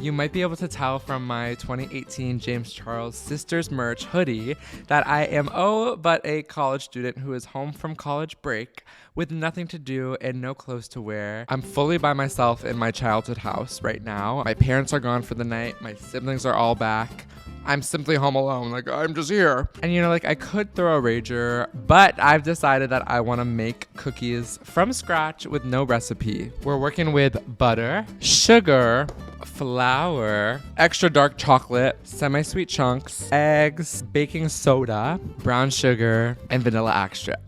You might be able to tell from my 2018 James Charles Sisters merch hoodie that I am but a college student who is home from college break with nothing to do and no clothes to wear. I'm fully by myself in my childhood house right now. My parents are gone for the night. My siblings are all back. I'm simply home alone. Like, I'm just here. And you know, like, I could throw a rager, but I've decided that I want to make cookies from scratch with no recipe. We're working with butter, sugar, flour, extra dark chocolate, semi-sweet chunks, eggs, baking soda, brown sugar, and vanilla extract.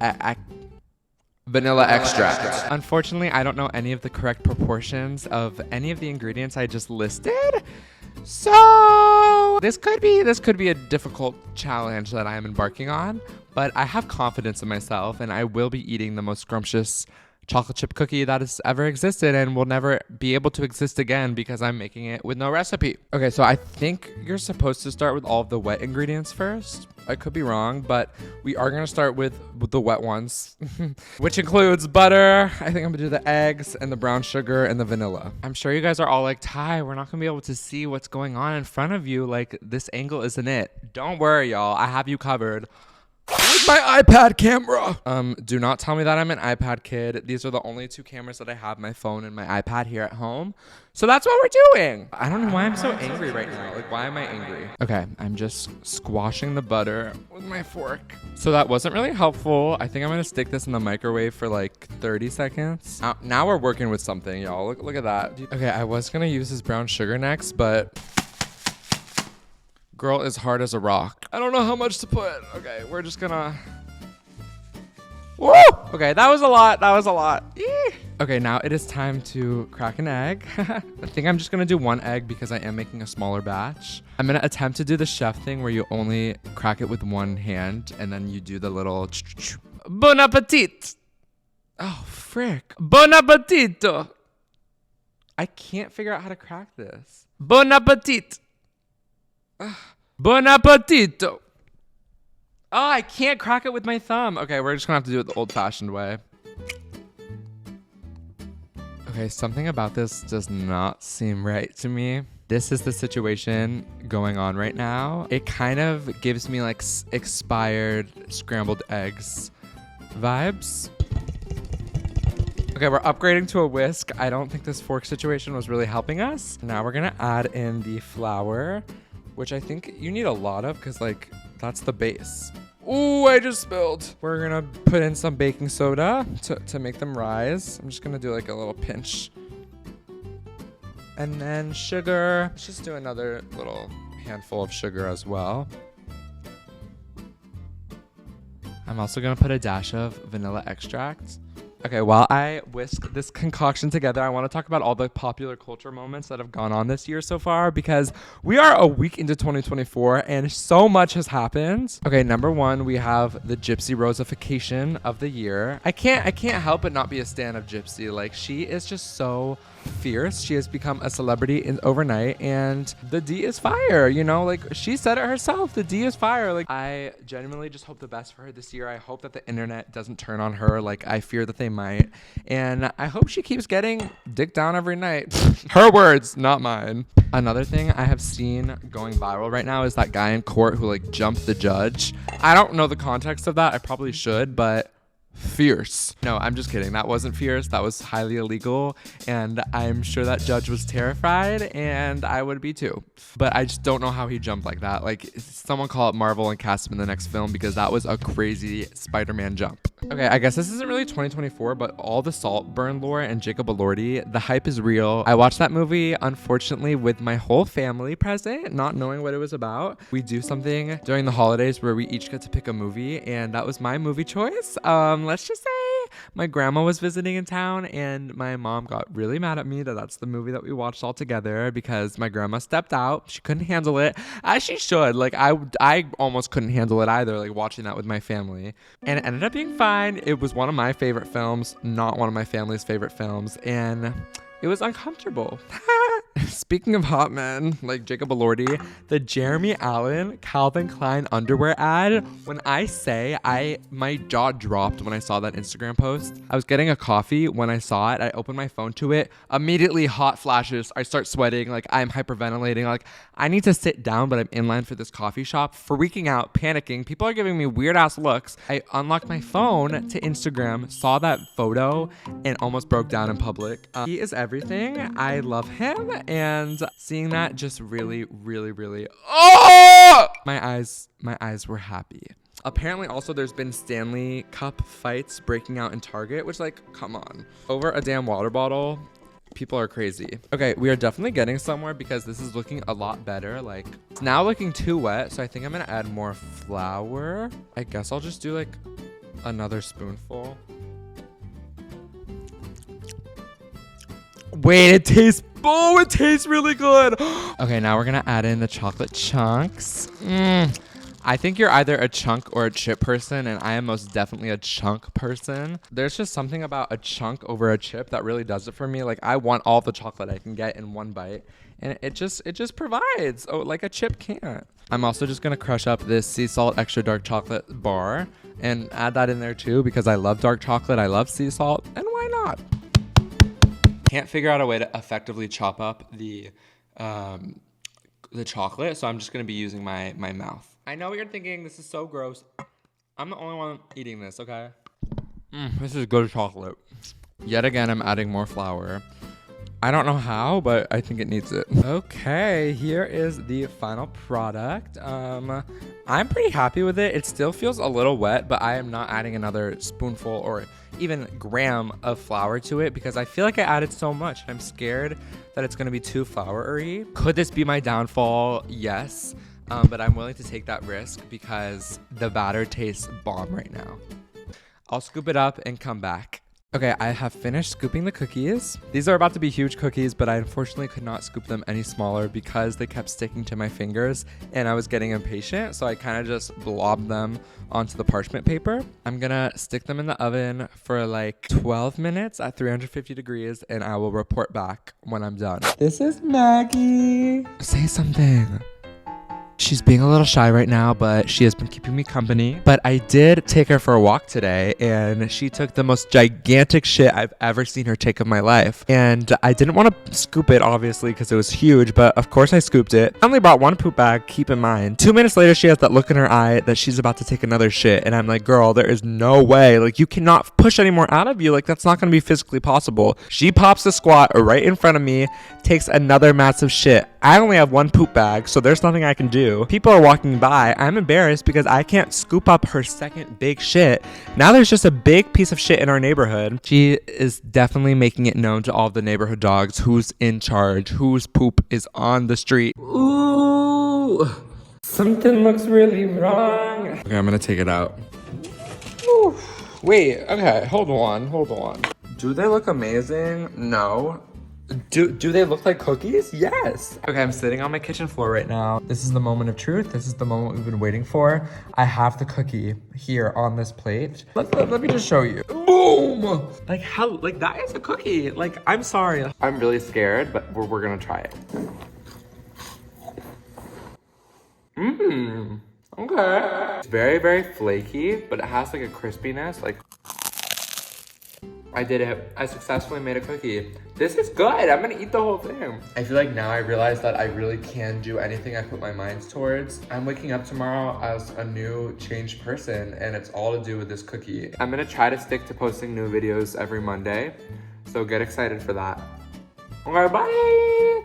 Unfortunately, I don't know any of the correct proportions of any of the ingredients I just listed. So this could be a difficult challenge that I am embarking on, but I have confidence in myself and I will be eating the most scrumptious chocolate chip cookie that has ever existed and will never be able to exist again because I'm making it with no recipe. Okay, so I think you're supposed to start with all of the wet ingredients first. I could be wrong, but we are gonna start with the wet ones, which includes butter. I think I'm gonna do the eggs and the brown sugar and the vanilla. I'm sure you guys are all like, Ty, we're not gonna be able to see what's going on in front of you. Like, this angle isn't it. Don't worry, y'all. I have you covered. With my iPad camera. Do not tell me that I'm an iPad kid. These are the only two cameras that I have, my phone and my iPad here at home. So that's what we're doing. I don't know why I'm so angry right now. Like, why am I angry? Okay, I'm just squashing the butter with my fork. So that wasn't really helpful. I think I'm gonna stick this in the microwave for like 30 seconds. Now we're working with something, y'all. Look at that. Okay, I was gonna use this brown sugar next, but girl is hard as a rock. I don't know how much to put. Okay, we're just gonna... Woo! Okay, that was a lot. Eee. Okay, now it is time to crack an egg. I think I'm just gonna do one egg because I am making a smaller batch. I'm gonna attempt to do the chef thing where you only crack it with one hand and then you do the little... Bon appetit! Oh, frick. Bon appetito! I can't figure out how to crack this. Bon appetit! Bon appetito. Oh, I can't crack it with my thumb. Okay, we're just gonna have to do it the old-fashioned way. Okay, something about this does not seem right to me. This is the situation going on right now. It kind of gives me like expired scrambled eggs vibes. Okay, we're upgrading to a whisk. I don't think this fork situation was really helping us. Now we're gonna add in the flour, which I think you need a lot of because, like, that's the base. Ooh, I just spilled. We're gonna put in some baking soda to make them rise. I'm just gonna do like a little pinch. And then sugar. Let's just do another little handful of sugar as well. I'm also gonna put a dash of vanilla extract. Okay, while I whisk this concoction together, I want to talk about all the popular culture moments that have gone on this year so far because we are a week into 2024 and so much has happened. Okay, number one, we have the Gypsy Rosification of the year. I can't help but not be a stan of Gypsy. Like, she is just so fierce. She has become a celebrity overnight and the D is fire, you know? Like, she said it herself, the D is fire. Like, I genuinely just hope the best for her this year. I hope that the internet doesn't turn on her like I fear that they might, and I hope she keeps getting dick down every night. Her words, not mine. Another thing I have seen going viral right now is that guy in court who like jumped the judge. I don't know the context of that. I probably should, but fierce. No, I'm just kidding. That wasn't fierce. That was highly illegal. And I'm sure that judge was terrified and I would be too. But I just don't know how he jumped like that. Like, someone call it Marvel and cast him in the next film because that was a crazy Spider-Man jump. Okay, I guess this isn't really 2024, but all the Saltburn lore and Jacob Elordi, the hype is real. I watched that movie, unfortunately, with my whole family present, not knowing what it was about. We do something during the holidays where we each get to pick a movie, and that was my movie choice. Let's just say my grandma was visiting in town, and my mom got really mad at me that that's the movie that we watched all together because my grandma stepped out. She couldn't handle it, as she should. Like, I almost couldn't handle it either, like watching that with my family. And it ended up being fine. It was one of my favorite films, not one of my family's favorite films, and it was uncomfortable. Speaking of hot men, like Jacob Elordi, the Jeremy Allen Calvin Klein underwear ad, when I say my jaw dropped when I saw that Instagram post. I was getting a coffee when I saw it. I opened my phone to it. Immediately hot flashes. I start sweating, like I'm hyperventilating. Like I need to sit down, but I'm in line for this coffee shop, freaking out, panicking. People are giving me weird ass looks. I unlocked my phone to Instagram, saw that photo, and almost broke down in public. He is everything. I love him. And seeing that just really, really, really, oh! My eyes were happy. Apparently also there's been Stanley Cup fights breaking out in Target, which like, come on. Over a damn water bottle, people are crazy. Okay, we are definitely getting somewhere because this is looking a lot better. Like, it's now looking too wet, so I think I'm gonna add more flour. I guess I'll just do like another spoonful. Wait, it tastes really good. Okay, now we're gonna add in the chocolate chunks. I think you're either a chunk or a chip person, and I am most definitely a chunk person. There's just something about a chunk over a chip that really does it for me. Like I want all the chocolate I can get in one bite, and it just provides, like a chip can't. I'm also just gonna crush up this sea salt extra dark chocolate bar and add that in there too because I love dark chocolate, I love sea salt, and why not? Can't figure out a way to effectively chop up the chocolate, so I'm just gonna be using my mouth. I know what you're thinking, this is so gross. I'm the only one eating this, okay? This is good chocolate. Yet again, I'm adding more flour. I don't know how, but I think it needs it. Okay, here is the final product. I'm pretty happy with it. It still feels a little wet, but I am not adding another spoonful or even gram of flour to it because I feel like I added so much. I'm scared that it's gonna be too floury. Could this be my downfall? Yes, but I'm willing to take that risk because the batter tastes bomb right now. I'll scoop it up and come back. Okay, I have finished scooping the cookies. These are about to be huge cookies, but I unfortunately could not scoop them any smaller because they kept sticking to my fingers and I was getting impatient, so I kind of just blobbed them onto the parchment paper. I'm gonna stick them in the oven for like 12 minutes at 350 degrees and I will report back when I'm done. This is Maggie. Say something. She's being a little shy right now, but she has been keeping me company. But I did take her for a walk today, and she took the most gigantic shit I've ever seen her take of my life. And I didn't want to scoop it, obviously, because it was huge, but of course I scooped it. I only brought one poop bag, keep in mind. 2 minutes later, she has that look in her eye that she's about to take another shit. And I'm like, girl, there is no way. Like, you cannot push any more out of you. Like, that's not going to be physically possible. She pops a squat right in front of me, takes another massive shit. I only have one poop bag, so there's nothing I can do. People are walking by. I'm embarrassed because I can't scoop up her second big shit. Now there's just a big piece of shit in our neighborhood. She is definitely making it known to all the neighborhood dogs who's in charge, whose poop is on the street. Ooh, something looks really wrong. Okay, I'm gonna take it out. Ooh. Wait, okay, hold on. Do they look amazing? No. Do they look like cookies? Yes. Okay, I'm sitting on my kitchen floor right now. This is the moment of truth. This is the moment we've been waiting for. I have the cookie here on this plate. Let me just show you. Boom! Like how, like that is a cookie. Like, I'm sorry. I'm really scared, but we're gonna try it. Okay. It's very, very flaky, but it has like a crispiness. Like, I did it. I successfully made a cookie. This is good. I'm gonna eat the whole thing. I feel like now I realize that I really can do anything I put my mind towards. I'm waking up tomorrow as a new changed person, and it's all to do with this cookie. I'm gonna try to stick to posting new videos every Monday, so get excited for that. Okay, bye.